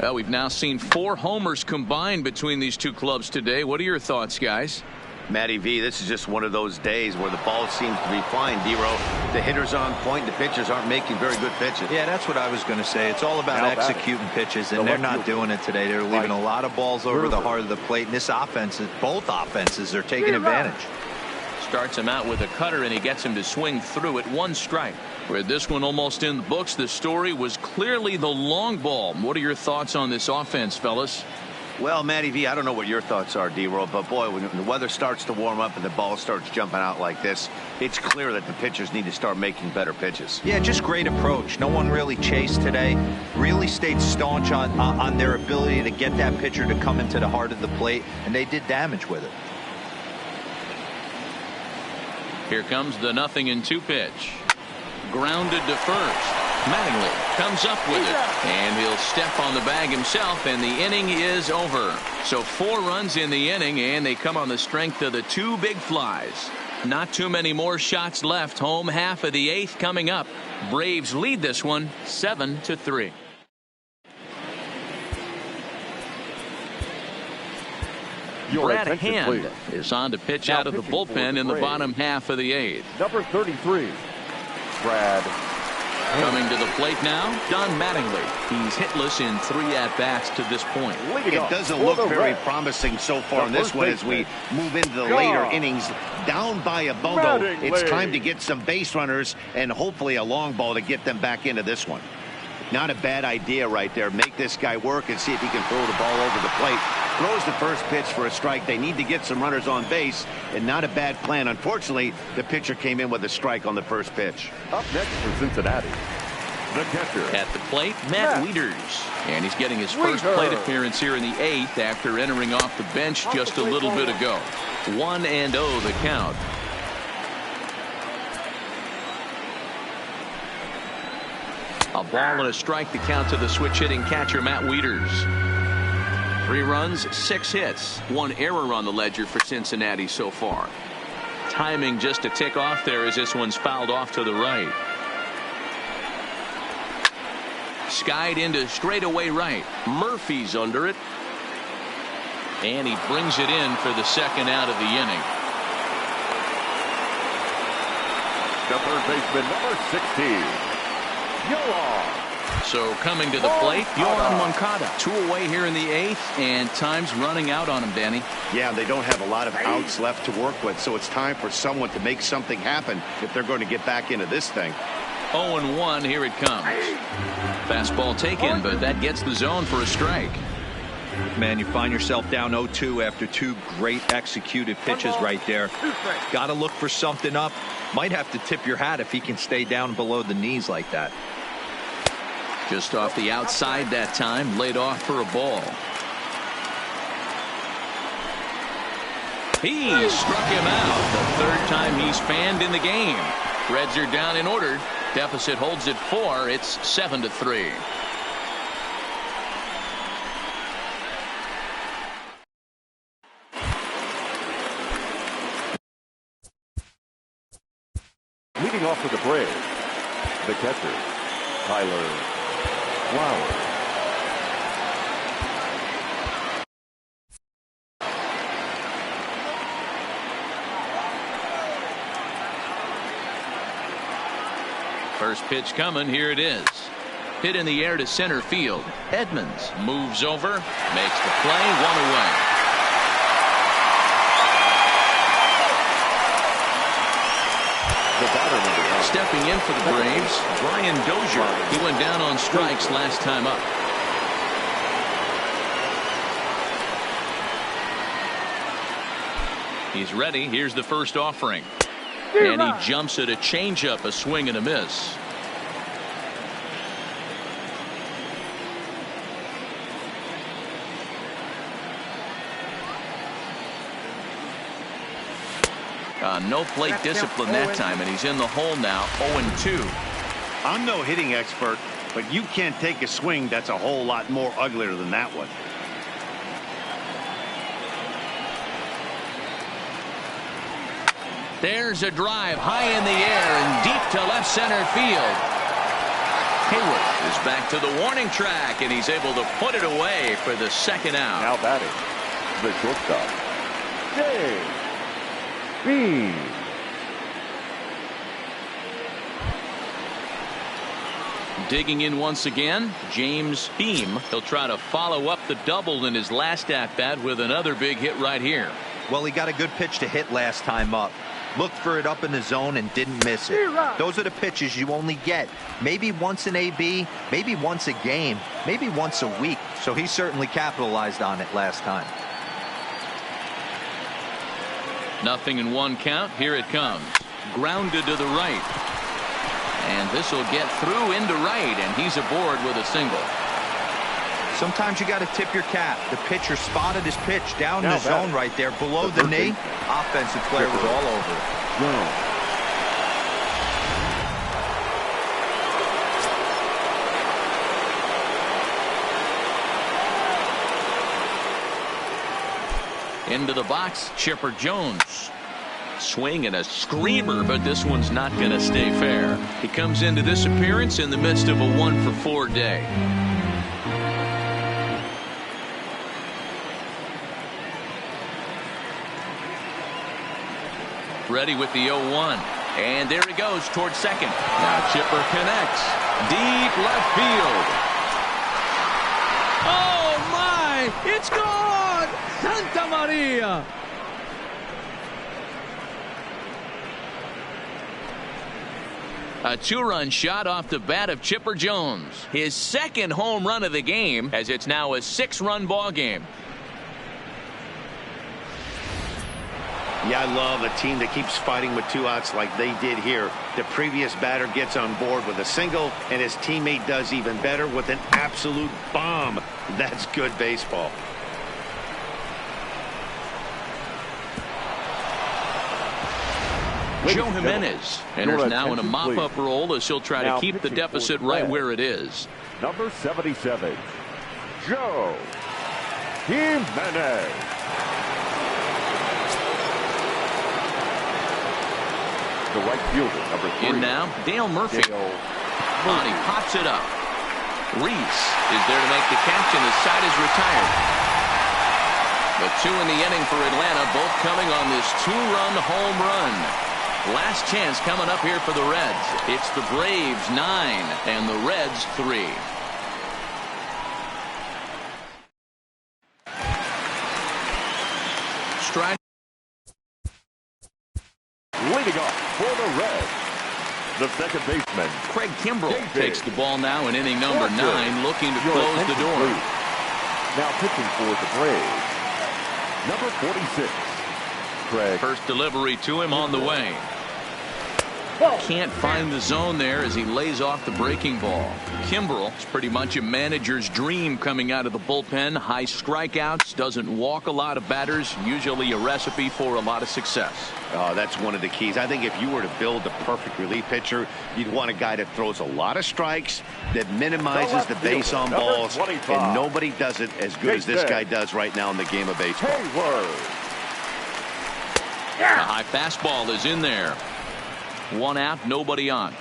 Well, we've now seen 4 homers combined between these two clubs today. What are your thoughts, guys? Matty V, this is just one of those days where the ball seems to be flying, D-Row. The hitters on point, the pitchers aren't making very good pitches. Yeah, that's what I was going to say. It's all about executing pitches, and they're not doing it today. They're leaving a lot of balls over the heart of the plate, and this offense, both offenses are taking advantage. Starts him out with a cutter, and he gets him to swing through it. 1 strike. With this one almost in the books, the story was clearly the long ball. What are your thoughts on this offense, fellas? Well, Matty V, I don't know what your thoughts are, D-Roll, but boy, when the weather starts to warm up and the ball starts jumping out like this, it's clear that the pitchers need to start making better pitches. Yeah, just great approach. No one really chased today. Really stayed staunch on their ability to get that pitcher to come into the heart of the plate, and they did damage with it. Here comes the 0-2 pitch. Grounded to first. Mattingly comes up with it, and he'll step on the bag himself, and the inning is over. So 4 runs in the inning, and they come on the strength of the 2 big flies. Not too many more shots left. Home half of the 8th coming up. Braves lead this one 7-3. Brad Hand is on to pitch out of the bullpen in the bottom half of the 8th. Number 33, Brad. Coming to the plate now, Don Mattingly. He's hitless in 3 at-bats to this point. It doesn't look very promising so far in this one as we move into the later innings. Down by a bundle, it's time to get some base runners and hopefully a long ball to get them back into this one. Not a bad idea right there. Make this guy work and see if he can throw the ball over the plate. Throws the first pitch for a strike. They need to get some runners on base, and not a bad plan. Unfortunately, the pitcher came in with a strike on the first pitch. Up next for Cincinnati, the catcher. At the plate, Matt Wieters. And he's getting his first plate appearance here in the 8th after entering off the bench just a little bit ago. 1-0 the count. A ball and a strike to count to the switch-hitting catcher Matt Wieters. 3 runs, 6 hits, 1 error on the ledger for Cincinnati so far. Timing just a tick off there as this one's fouled off to the right. Skied into straightaway right. Murphy's under it. And he brings it in for the 2nd out of the inning. The third baseman, number 16, Yohan. So coming to the plate, Yohan Moncada. 2 away here in the 8th, and time's running out on him, Danny. Yeah, they don't have a lot of outs left to work with, so it's time for someone to make something happen if they're going to get back into this thing. 0-1, here it comes. Fastball taken, but that gets the zone for a strike. Man, you find yourself down 0-2 after 2 great executed pitches right there. Got to look for something up. Might have to tip your hat if he can stay down below the knees like that. Just off the outside that time, laid off for a ball. He struck him out. The 3rd time he's fanned in the game. Reds are down and ordered. Deficit holds at 4. It's 7-3. Leading off for the Braves, the catcher, Tyler Flowers. First pitch coming. Here it is. Hit in the air to center field. Edmonds moves over, makes the play, 1 away. Stepping in for the Braves, Brian Dozier. He went down on strikes last time up. He's ready. Here's the first offering. And he jumps at a changeup, a swing and a miss. No plate discipline that time, and he's in the hole now, 0-2. I'm no hitting expert, but you can't take a swing that's a whole lot more uglier than that one. There's a drive high in the air and deep to left center field. Hayward is back to the warning track, and he's able to put it away for the 2nd out. Now batting, the shortstop, Bean. Digging in once again, James Beam. He'll try to follow up the double in his last at-bat with another big hit right here. Well, he got a good pitch to hit last time up. Looked for it up in the zone and didn't miss it. Those are the pitches you only get maybe once in AB, maybe once a game, maybe once a week. So he certainly capitalized on it last time. 0-1 count. Here it comes. Grounded to the right. And this will get through into right, and he's aboard with a single. Sometimes you got to tip your cap. The pitcher spotted his pitch down in the zone right there below the knee. Offensive player was all over it. Into the box, Chipper Jones. Swing and a screamer, but this one's not going to stay fair. He comes into this appearance in the midst of a 1-for-4 day. Ready with the 0-1. And there he goes towards second. Now Chipper connects. Deep left field. Oh, my! It's gone! Santa Maria! A 2-run shot off the bat of Chipper Jones. His 2nd home run of the game, as it's now a 6-run ball game. Yeah, I love a team that keeps fighting with 2 outs like they did here. The previous batter gets on board with a single, and his teammate does even better with an absolute bomb. That's good baseball. Joe Jimenez enters now in a mop-up role as he'll try to keep the deficit right where it is. Number 77, Joe Jimenez. The right fielder, number 3. In now, Dale Murphy. And he pops it up. Reese is there to make the catch, and the side is retired. The 2 in the inning for Atlanta, both coming on this 2-run home run. Last chance coming up here for the Reds. It's the Braves 9 and the Reds 3. Strike. Leading off for the Reds, the second baseman, Craig Kimbrell David. takes the ball now in inning number 9, looking to Your close the attention, door. please. Now pitching for the Braves, number 46, Craig. First delivery to him on the way. Can't find the zone there as he lays off the breaking ball. Kimbrell is pretty much a manager's dream coming out of the bullpen. High strikeouts, doesn't walk a lot of batters, usually a recipe for a lot of success. Oh, that's one of the keys. I think if you were to build a perfect relief pitcher, you'd want a guy that throws a lot of strikes, that minimizes the base on balls, and nobody does it as good as this guy does right now in the game of baseball. The high fastball is in there. 1 out, nobody on.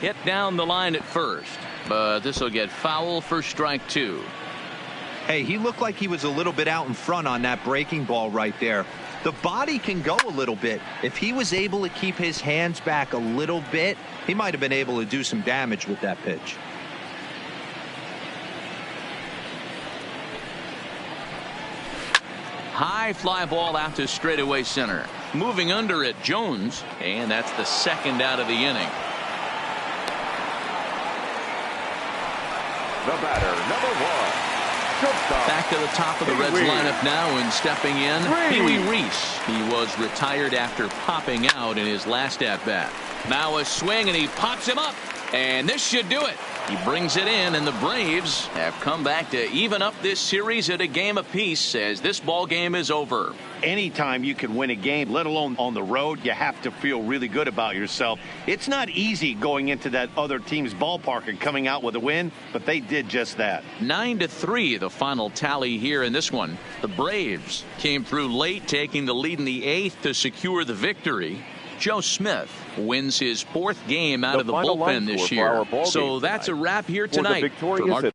Hit down the line at first, but this will get foul for strike 2. Hey, he looked like he was a little bit out in front on that breaking ball right there. The body can go a little bit. If he was able to keep his hands back a little bit, he might have been able to do some damage with that pitch. High fly ball out to straightaway center. Moving under it, Jones, and that's the 2nd out of the inning. The batter, number 1, shortstop. Back to the top of the Reds lineup now, and stepping in, Pee-wee Reese. He was retired after popping out in his last at-bat. Now a swing, and he pops him up, and this should do it. He brings it in, and the Braves have come back to even up this series at a game apiece as this ball game is over. Anytime you can win a game, let alone on the road, you have to feel really good about yourself. It's not easy going into that other team's ballpark and coming out with a win, but they did just that. 9-3 the final tally here in this one. The Braves came through late, taking the lead in the 8th to secure the victory. Joe Smith wins his 4th game out of the bullpen this year. So that's a wrap here tonight. From our